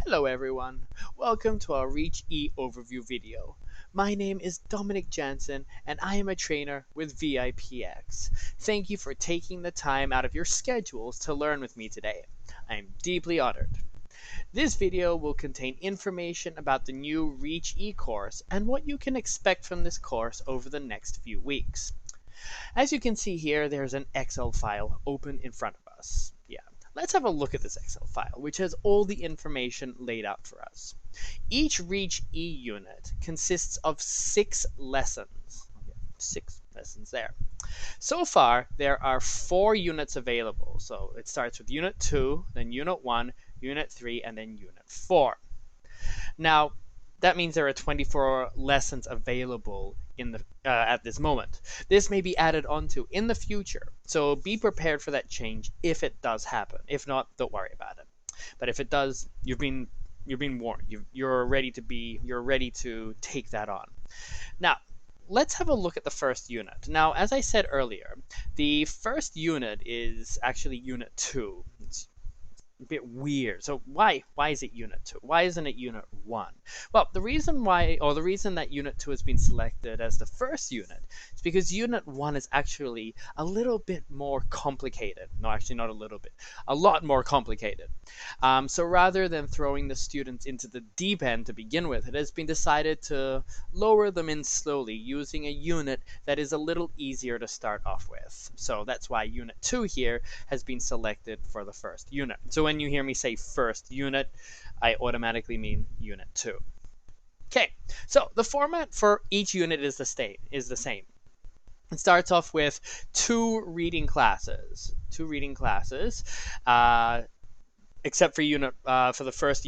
Hello everyone, welcome to our Reach E overview video. My name is Dominic Jansen and I am a trainer with VIPX. Thank you for taking the time out of your schedules to learn with me today. I am deeply honored. This video will contain information about the new Reach E course and what you can expect from this course over the next few weeks. As you can see here, there's an Excel file open in front of us. Let's have a look at this Excel file, which has all the information laid out for us. Each Reach E unit consists of 6 lessons. 6 lessons there. So far, there are 4 units available. So it starts with Unit 2, then Unit 1, Unit 3, and then Unit 4. Now, that means there are 24 lessons available at this moment. This may be added onto in the future, so be prepared for that change if it does happen. If not, don't worry about it. But if it does, you've been warned. You're ready to take that on. Now, let's have a look at the first unit. Now, as I said earlier, the first unit is actually Unit 2. It's a bit weird. So why is it Unit 2? Why isn't it Unit 1? Well, the reason that Unit 2 has been selected as the first unit is because Unit 1 is actually a little bit more complicated. No, actually not a little bit. A lot more complicated. So rather than throwing the students into the deep end to begin with, it has been decided to lower them in slowly using a unit that is a little easier to start off with. So that's why Unit 2 here has been selected for the first unit. So when you hear me say first unit, I automatically mean Unit 2. Okay, so the format for each unit is the same. It starts off with 2 reading classes. Except for the first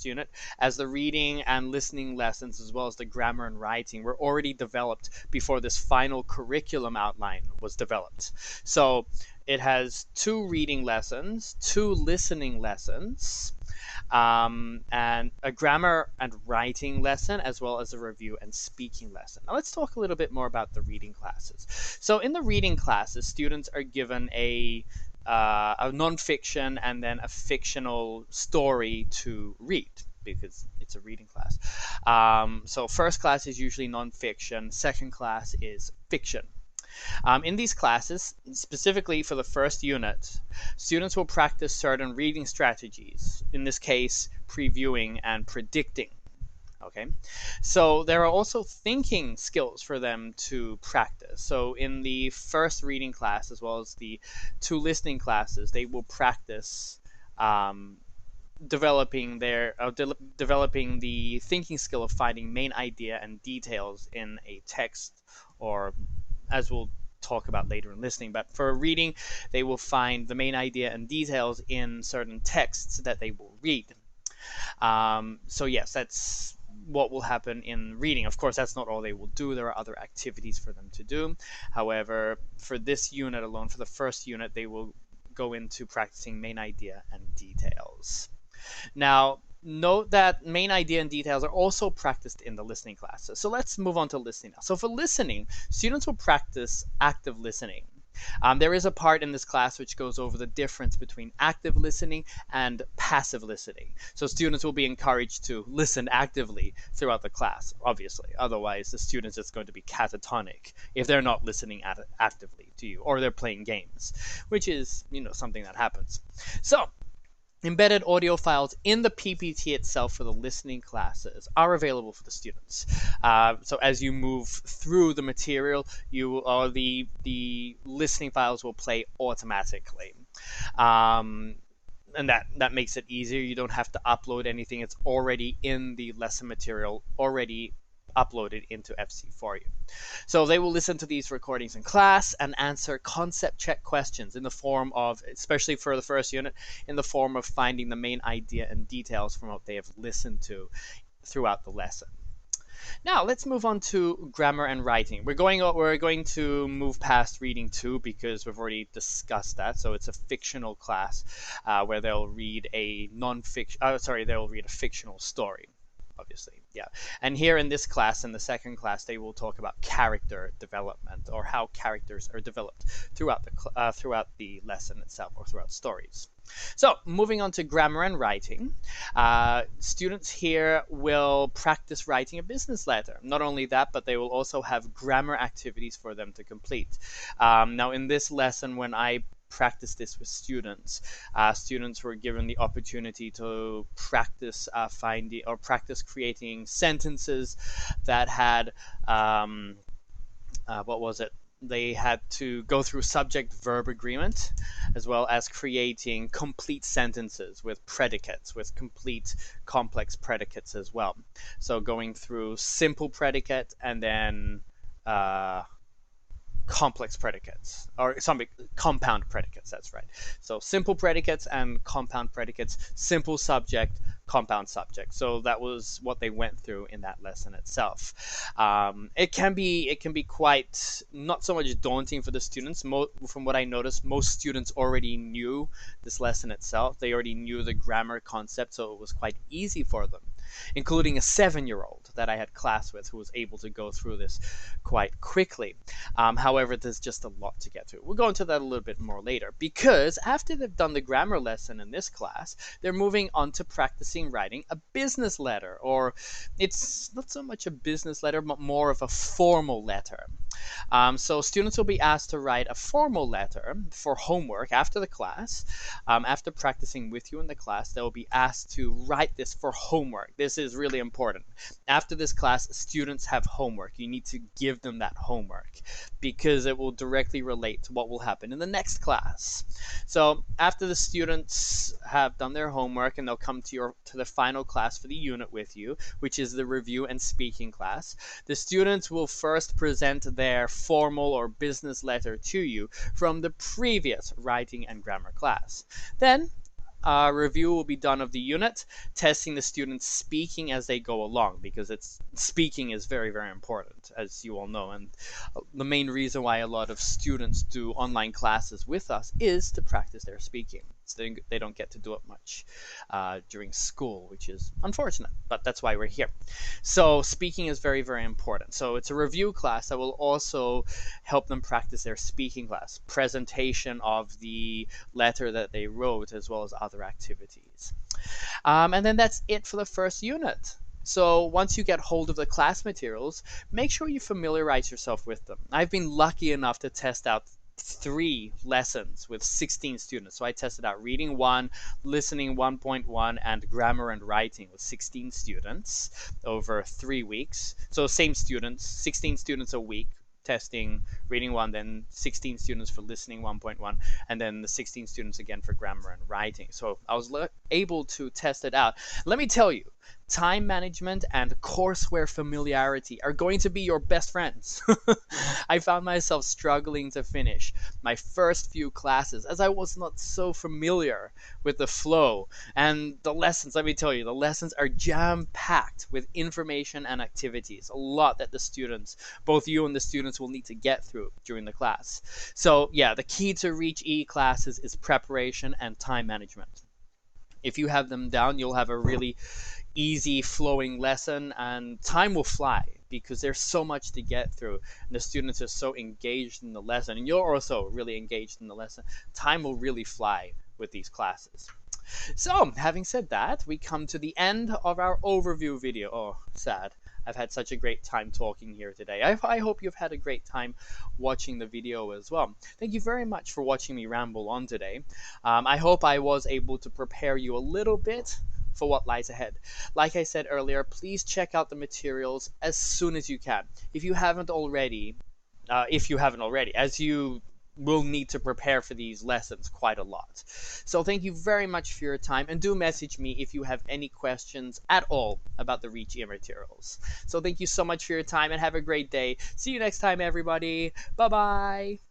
unit, as the reading and listening lessons, as well as the grammar and writing, were already developed before this final curriculum outline was developed. So it has 2 reading lessons, 2 listening lessons, and a grammar and writing lesson, as well as a review and speaking lesson. Now let's talk a little bit more about the reading classes. So in the reading classes, students are given a non-fiction and then a fictional story to read, because it's a reading class. So first class is usually non-fiction, second class is fiction. In these classes, specifically for the first unit, students will practice certain reading strategies, in this case, previewing and predicting. Okay, so there are also thinking skills for them to practice. So in the first reading class, as well as the 2 listening classes, they will practice developing the thinking skill of finding main idea and details in a text, or as we'll talk about later in listening. But for reading, they will find the main idea and details in certain texts that they will read. So yes, that's what will happen in reading. Of course, that's not all they will do. There are other activities for them to do. However, for this unit alone, for the first unit, they will go into practicing main idea and details. Now, note that main idea and details are also practiced in the listening classes. So let's move on to listening now. So for listening, students will practice active listening. There is a part in this class which goes over the difference between active listening and passive listening. So students will be encouraged to listen actively throughout the class, obviously. Otherwise, the students is going to be catatonic if they're not listening actively to you, or they're playing games, which is, something that happens. So embedded audio files in the PPT itself for the listening classes are available for the students. So as you move through the material, the listening files will play automatically. And that makes it easier. You don't have to upload anything. It's already in the lesson material, already uploaded into FC for you. So they will listen to these recordings in class and answer concept check questions in the form of, especially for the first unit, in the form of finding the main idea and details from what they have listened to throughout the lesson. Now let's move on to grammar and writing. We're going to move past reading 2 because we've already discussed that. So it's a fictional class where they'll read a fictional story. obviously. Yeah. And here in this class, in the second class, they will talk about character development, or how characters are developed throughout the lesson itself, or throughout stories. So moving on to grammar and writing, students here will practice writing a business letter. Not only that, but they will also have grammar activities for them to complete. Now in this lesson, when I practice this with students, students were given the opportunity to practice finding or practice creating sentences that had what was it? They had to go through subject-verb agreement, as well as creating complete sentences with predicates, with complete complex predicates as well. So going through simple predicate and then complex predicates, or some compound predicates, that's right. So simple predicates and compound predicates, simple subject, compound subject. So that was what they went through in that lesson itself. It can be quite not so much daunting for the students. From what I noticed, most students already knew this lesson itself. They already knew the grammar concept, so it was quite easy for them, including a 7-year-old that I had class with who was able to go through this quite quickly. However, there's just a lot to get through. We'll go into that a little bit more later, because after they've done the grammar lesson in this class, they're moving on to practicing writing a business letter, or it's not so much a business letter, but more of a formal letter. So students will be asked to write a formal letter for homework after the class. After practicing with you in the class, they'll be asked to write this for homework. This is really important. After this class, students have homework. You need to give them that homework because it will directly relate to what will happen in the next class. So after the students have done their homework, and they'll come to the final class for the unit with you, which is the review and speaking class, the students will first present their formal or business letter to you from the previous writing and grammar class. Then a review will be done of the unit, testing the students speaking as they go along, because speaking is very, very important, as you all know. And the main reason why a lot of students do online classes with us is to practice their speaking. So they don't get to do it much during school, which is unfortunate, but that's why we're here. So speaking is very, very important. So it's a review class that will also help them practice their speaking class, presentation of the letter that they wrote, as well as other activities. And then that's it for the first unit. So once you get hold of the class materials, make sure you familiarize yourself with them. I've been lucky enough to test out 3 lessons with 16 students. So I tested out reading 1, listening 1.1, and grammar and writing with 16 students over 3 weeks. So same students, 16 students a week, testing reading 1, then 16 students for listening 1.1, and then the 16 students again for grammar and writing. So I was able to test it out. Let me tell you, time management and courseware familiarity are going to be your best friends. I found myself struggling to finish my first few classes as I was not so familiar with the flow. And the lessons, let me tell you, the lessons are jam-packed with information and activities. A lot that the students, both you and the students, will need to get through during the class. So yeah, the key to Reach E classes is preparation and time management. If you have them down, you'll have a really easy flowing lesson, and time will fly because there's so much to get through, and the students are so engaged in the lesson, and you're also really engaged in the lesson. Time will really fly with these classes. So having said that, we come to the end of our overview video. Oh, sad. I've had such a great time talking here today. I hope you've had a great time watching the video as well. Thank you very much for watching me ramble on today. I hope I was able to prepare you a little bit for what lies ahead. Like I said earlier, please check out the materials as soon as you can. If you haven't already, as you will need to prepare for these lessons quite a lot. So thank you very much for your time, and do message me if you have any questions at all about the Reach E materials. So thank you so much for your time, and have a great day. See you next time, everybody. Bye-bye.